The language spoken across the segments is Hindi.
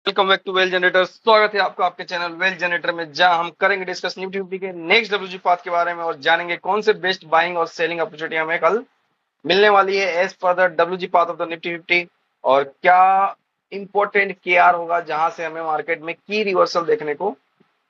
Welcome back to wealth generator. स्वागत है आपका आपके चैनल वेल जनरेटर में, जहां हम करेंगे डिस्कस निफ्टी फिफ्टी के नेक्स्ट डब्ल्यूजी पाथ के बारे में और जानेंगे कौन से बेस्ट बाइंग और सेलिंग अपॉर्चुनिटी हमें कल मिलने वाली है as per the WG path of the Nifty fifty, और क्या इंपॉर्टेंट के आर होगा जहां से हमें मार्केट में की रिवर्सल देखने को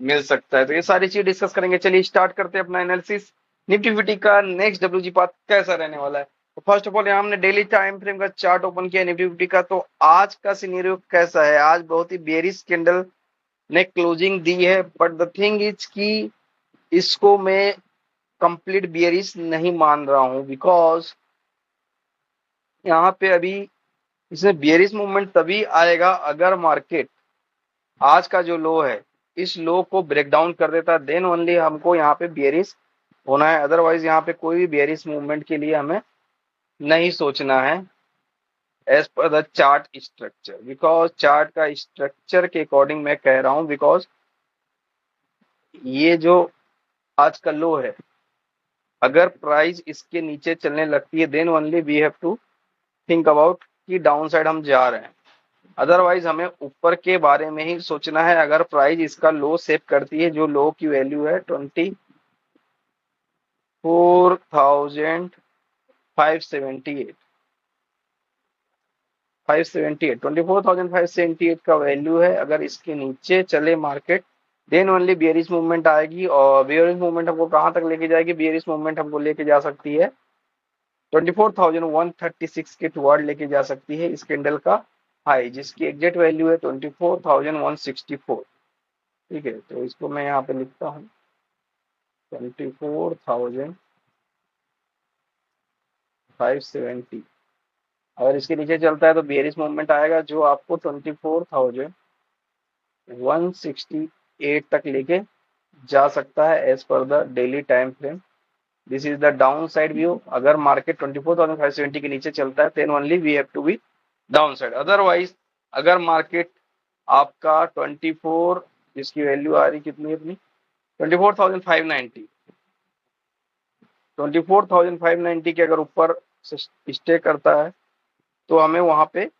मिल सकता है। तो ये सारी चीज डिस्कस करेंगे। चलिए स्टार्ट करते हैं अपना एनालिसिस। निफ्टी फिफ्टी का नेक्स्ट डब्ल्यूजी पाथ कैसा रहने वाला है। तो फर्स्ट ऑफ ऑल यहाँ हमने डेली टाइम फ्रेम का चार्ट ओपन किया निफ्टी फिफ्टी का। तो आज का सिनेरियो कैसा है, आज बहुत ही बेरिश कैंडल ने क्लोजिंग दी है, बट द थिंग इज कि इसको मैं कंप्लीट बियरिश नहीं मान रहा हूं, बिकॉज यहाँ पे अभी इसमें बियरिश मूवमेंट तभी आएगा अगर मार्केट आज का जो लो है इस लो को ब्रेक डाउन कर देता है, देन ओनली हमको यहाँ पे बियरिश होना है। अदरवाइज यहाँ पे कोई भी बियरिश मूवमेंट के लिए हमें नहीं सोचना है as per the chart structure, because chart का स्ट्रक्चर के अकॉर्डिंग मैं कह रहा हूं, बिकॉज ये जो आज का लो है अगर प्राइस इसके नीचे चलने लगती है then only we have to think about कि डाउन साइड हम जा रहे हैं। अदरवाइज हमें ऊपर के बारे में ही सोचना है। अगर प्राइस इसका लो सेव करती है, जो लो की वैल्यू है 24,578 24,578 का वैल्यू है, अगर इसके नीचे चले market then only bearish movement आएगी। और बियरिश मूवमेंट हमको कहां तक लेके जाएगी, बियरिश मूवमेंट हमको लेके जा सकती है 24,136 के टुवर्ड लेके जा सकती है इस कैंडल का हाई, जिसकी एग्जैक्ट वैल्यू है 24,164। ठीक है, तो इसको मैं यहाँ पे लिखता हूँ 24,570। अगर इसके नीचे चलता है तो बेरिश मूवमेंट आएगा जो आपको 24,168 तक लेके जा सकता है as per the daily time frame. This is the down side view. अगर मार्केट 24,570 के नीचे चलता है then only we have to be down side. Otherwise अगर मार्केट आपका 24, जिसकी वैल्यू आ रही कितनी अपनी 24,590, 24,590 के अगर ऊपर स्टे करता है तो हमें वहां पे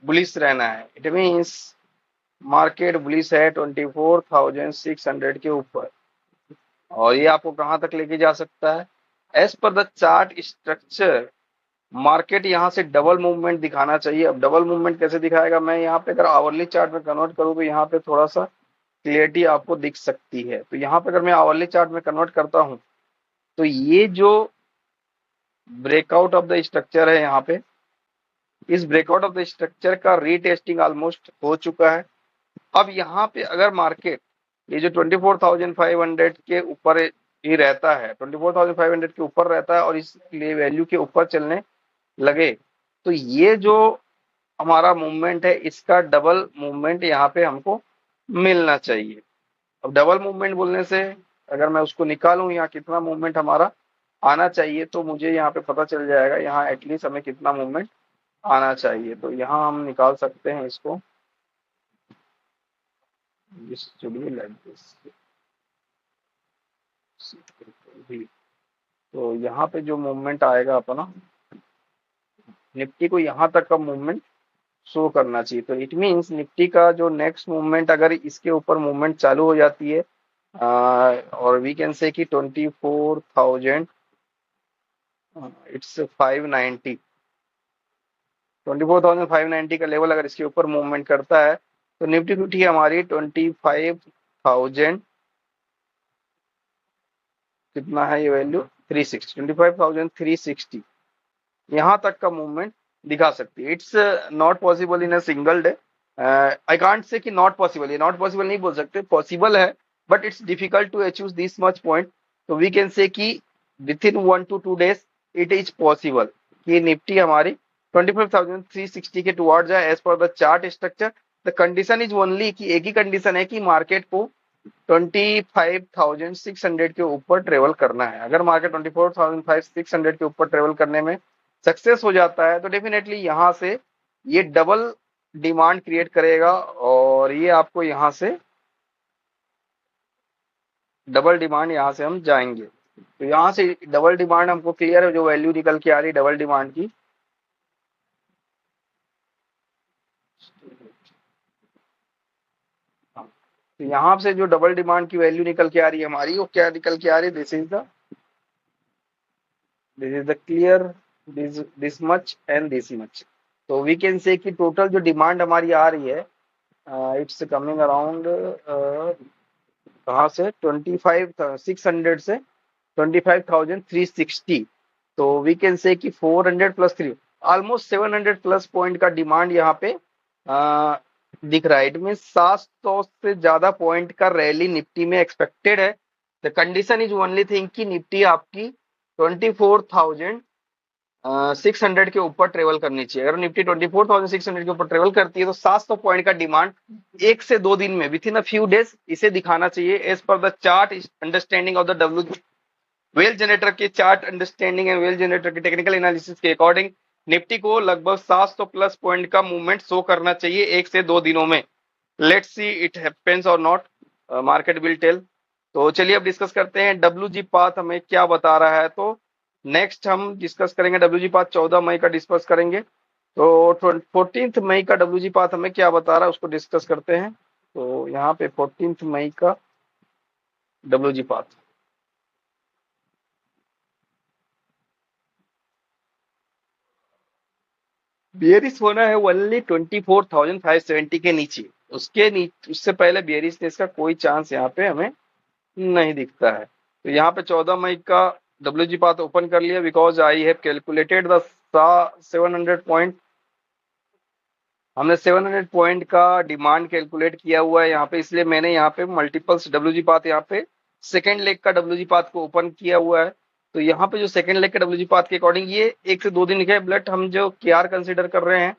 बुलिश रहना है। इट मीन्स मार्केट बुलिश है 24,600 के ऊपर, और ये आपको कहां तक लेके जा सकता है as per the chart structure. Market यहां से डबल मूवमेंट दिखाना चाहिए। अब डबल मूवमेंट कैसे दिखाएगा, मैं यहाँ पे अगर आवरली चार्ट में कन्वर्ट करूँ तो यहाँ पे थोड़ा सा क्लियरिटी आपको दिख सकती है। तो यहाँ पे अगर मैं आवरली चार्ट में कन्वर्ट करता हूँ तो ये जो ब्रेकआउट ऑफ द स्ट्रक्चर है, यहाँ पे इस ब्रेकआउट ऑफ द स्ट्रक्चर का रीटेस्टिंग ऑलमोस्ट हो चुका है। अब यहाँ पे अगर मार्केट ये जो 24,500 के ऊपर ही रहता है, 24,500 के ऊपर रहता है और इस वैल्यू के ऊपर चलने लगे, तो ये जो हमारा मूवमेंट है इसका डबल मूवमेंट यहाँ पे हमको मिलना चाहिए। अब डबल मूवमेंट बोलने से अगर मैं उसको निकालूं यहाँ कितना मूवमेंट हमारा आना चाहिए, तो मुझे यहाँ पे पता चल जाएगा यहाँ एटलीस्ट हमें कितना मूवमेंट आना चाहिए। तो यहाँ हम निकाल सकते हैं इसको, तो यहाँ पे जो मूवमेंट आएगा अपना निफ्टी को यहाँ तक का मूवमेंट शो करना चाहिए। तो इट मींस निफ्टी का जो नेक्स्ट मूवमेंट अगर इसके ऊपर मूवमेंट चालू हो जाती है और वी कैन से कि 24,000 इट्स 590, 24,590 का लेवल अगर इसके ऊपर मूवमेंट करता है तो निफ्टी फिफ्टी हमारी 25,000 कितना है ये वैल्यू 360, 25,360 यहाँ तक का मूवमेंट दिखा सकती है। It's not possible in a single day. I can't say कि नॉट पॉसिबल, ये नॉट पॉसिबल नहीं बोल सकते, पॉसिबल है but it's difficult to achieve this much point. तो वी कैन से कि within 1 to 2 days it is possible कि निफ्टी हमारी 25,360 के टुवर्ड जाए as per the chart structure. The condition is only कि एक ही कंडीशन है कि मार्केट को 25,600 के ऊपर ट्रेवल करना है। अगर मार्केट 24,600 के ऊपर ट्रेवल करने में सक्सेस हो जाता है तो डेफिनेटली यहां से ये डबल डिमांड क्रिएट करेगा, और ये आपको यहां से डबल डिमांड यहां से हम जाएंगे। तो यहां से डबल डिमांड हमको क्लियर है, जो वैल्यू निकल के आ रही डबल डिमांड की तो यहाँ से जो डबल डिमांड की वैल्यू निकल के आ रही है हमारी, वो क्या निकल के आ रही है, this is the clear, this much and this much. तो वी कैन से कि टोटल जो डिमांड हमारी आ रही है, इट्स कमिंग अराउंड कहाँ से 25,600 से 25,360। तो वी कैन से कि 400 प्लस 3 ऑलमोस्ट 700 प्लस पॉइंट का डिमांड यहाँ पे दिख रहा है। इट मीन 700 से ज्यादा पॉइंट का रैली निफ्टी में एक्सपेक्टेड है। The condition is only thing कि निफ्टी आपकी 24,600 के ऊपर ट्रेवल करनी चाहिए। अगर निफ्टी 24,600 के ऊपर ट्रेवल करती है तो 700 पॉइंट का डिमांड 1 से 2 दिन में within a few days इसे दिखाना चाहिए। As per the chart understanding of the well generator के chart understanding and well generator के टेक्निकल एनालिसिस के अकॉर्डिंग निफ्टी को लगभग 700 प्लस पॉइंट का मूवमेंट शो करना चाहिए 1 से 2 दिनों में। लेट्स सी इट हैपेंस और नॉट, मार्केट विल टेल। तो चलिए अब डिस्कस करते हैं डब्ल्यूजी पाथ हमें क्या बता रहा है। तो नेक्स्ट हम डिस्कस करेंगे डब्ल्यूजी पाथ 14 मई का डिस्कस करेंगे। तो 14 मई का डब्ल्यूजी पाथ हमें क्या बता रहा है उसको डिस्कस करते हैं। तो यहाँ पे 14 मई का डब्ल्यूजी पाथ बियरिश होना है ओनली 24,570 के नीचे। उससे पहले बियरिशनेस का कोई चांस यहाँ पे हमें नहीं दिखता है। तो यहाँ पे 14 मई का डब्ल्यूजी पाथ ओपन कर लिया because I have calculated the 700 point. हमने 700 पॉइंट का डिमांड कैलकुलेट किया हुआ है यहाँ पे, इसलिए मैंने यहाँ पे मल्टीपल्स डब्ल्यूजी पाथ यहाँ पे सेकेंड लेग का डब्ल्यूजी पाथ को ओपन किया हुआ है। तो यहाँ पे जो सेकेंड लेग के डब्ल्यूजी पाथ के अकॉर्डिंग ये 1 से 2 दिन के ब्लट हम जो केआर कंसिडर कर रहे हैं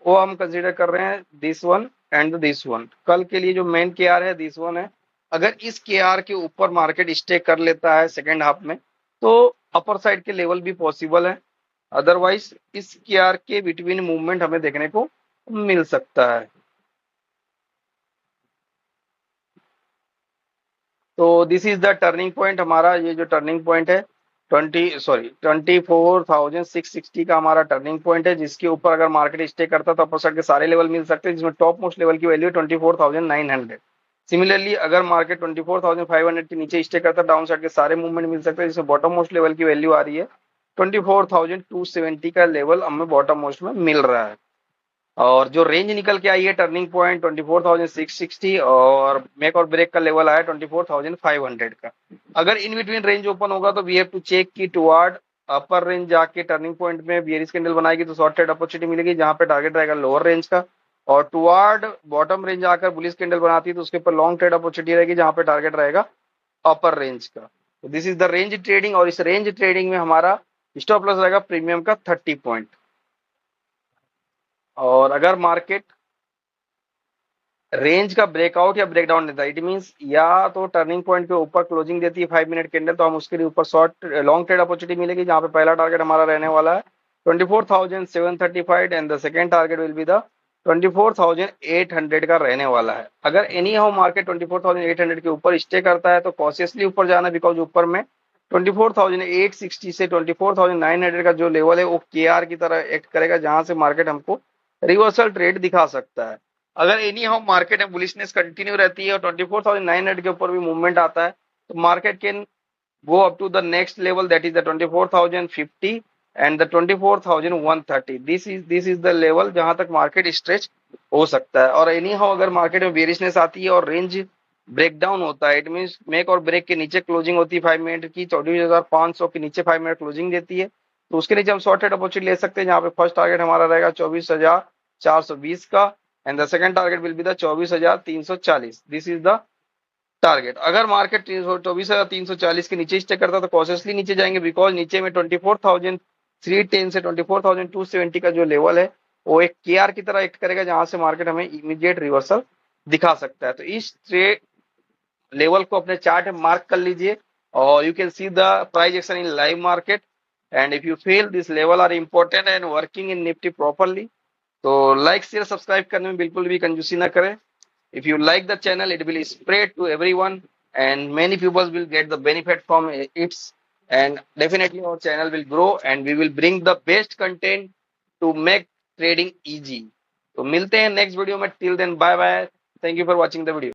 वो हम कंसिडर कर रहे हैं this one and this one. कल के लिए जो मेन केआर है दिस वन है। अगर इस केआर के ऊपर मार्केट स्टे कर लेता है सेकेंड हाफ में तो अपर साइड के लेवल भी पॉसिबल है। अदरवाइज इस केआर के बिटवीन मूवमेंट हमें देखने को मिल सकता है। तो this is the turning point हमारा, ये जो टर्निंग पॉइंट है 24,660 का हमारा टर्निंग पॉइंट है, जिसके ऊपर अगर मार्केट स्टे करता तो अपर साइड के सारे लेवल मिल सकते हैं, जिसमें टॉप मोस्ट लेवल की वैल्यू है 24,900। सिमिलरली अगर मार्केट 24,500 के नीचे स्टे करता डाउन साइड के सारे मूवमेंट मिल सकते हैं, जिसमें बॉटम मोस्ट लेवल की वैल्यू आ रही है 24,270 का लेवल हमें बॉटम मोस्ट में मिल रहा है। और जो रेंज निकल के आई है टर्निंग पॉइंट 24,660 और मेक और ब्रेक का लेवल आया 24,500 का। अगर इन बिटवीन रेंज ओपन होगा तो वी हैव टू चेक की टुवर्ड अपर रेंज जाके टर्निंग पॉइंट में बियरिश कैंडल बनाएगी तो शॉर्ट ट्रेड अपॉर्चुनिटी मिलेगी जहां पे टारगेट रहेगा लोअर रेंज का, और टुवर्ड बॉटम रेंज आकर बुलिश कैंडल बनाती है तो उसके ऊपर लॉन्ग ट्रेड अपॉर्चुनिटी रहेगी जहां पे टारगेट रहेगा अपर रेंज का। तो this is the range trading, और इस रेंज ट्रेडिंग में हमारा स्टॉप लॉस रहेगा प्रीमियम का 30 पॉइंट। और अगर मार्केट रेंज का ब्रेकआउट या ब्रेकडाउन देता है, इट मींस या तो टर्निंग पॉइंट के ऊपर क्लोजिंग देती है 5 मिनट कैंडल तो हम उसके लिए ऊपर शॉर्ट लॉन्ग ट्रेड अपॉर्चुनिटी मिलेगी, जहां पे पहला टारगेट हमारा रहने वाला है 24,735 and the second target will be the 24,800 का रहने वाला है। अगर एनी हाउ मार्केट 24,800 के ऊपर स्टे करता है तो कॉशियसली ऊपर जाना, बिकॉज ऊपर में 24,860 से 24,900 का जो लेवल है वो केआर की तरह एक्ट करेगा, जहां से मार्केट हमको रिवर्सल ट्रेड दिखा सकता है। अगर एनी हाउ मार्केट में बुलिशनेस कंटिन्यू रहती है और 24,900 के ऊपर भी मूवमेंट आता है तो market can go up to the next level that is the 24,050 and the 24,130। This is the level जहां तक मार्केट स्ट्रेच हो सकता है। और एनी हाउ अगर मार्केट में बेरिशनेस आती है और रेंज ब्रेकडाउन होता है, इट मीन मेक और ब्रेक के नीचे क्लोजिंग होती है 5 मिनट की 24,500 के नीचे 5 मिनट क्लोजिंग देती है तो उसके नीचे हम शॉर्ट ट्रेड अपॉर्चुनिटी ले सकते हैं, जहां पे फर्स्ट टारगेट हमारा रहेगा 24,420 का and the second target will be the 24,340। This is the target. अगर मार्केट 24,340 के नीचे स्टे करता तो कॉशियसली नीचे जाएंगे, बिकॉज नीचे में 24,310 से 24,270 का जो लेवल है वो एक केआर की तरह एक्ट करेगा, जहां से मार्केट हमें इमीडिएट रिवर्सल दिखा सकता है। तो इस लेवल को अपने चार्ट में मार्क कर लीजिए और you can see the price action in live market, and if you feel this level are important and working in Nifty properly तो लाइक शेयर सब्सक्राइब करने में बिल्कुल भी कंजूसी ना करें। If you like the channel, it will spread to everyone and many people will get the benefit from it, and definitely our channel will grow and we will bring the best content to make trading easy. तो मिलते हैं नेक्स्ट वीडियो में, till then bye bye, thank you for watching the video.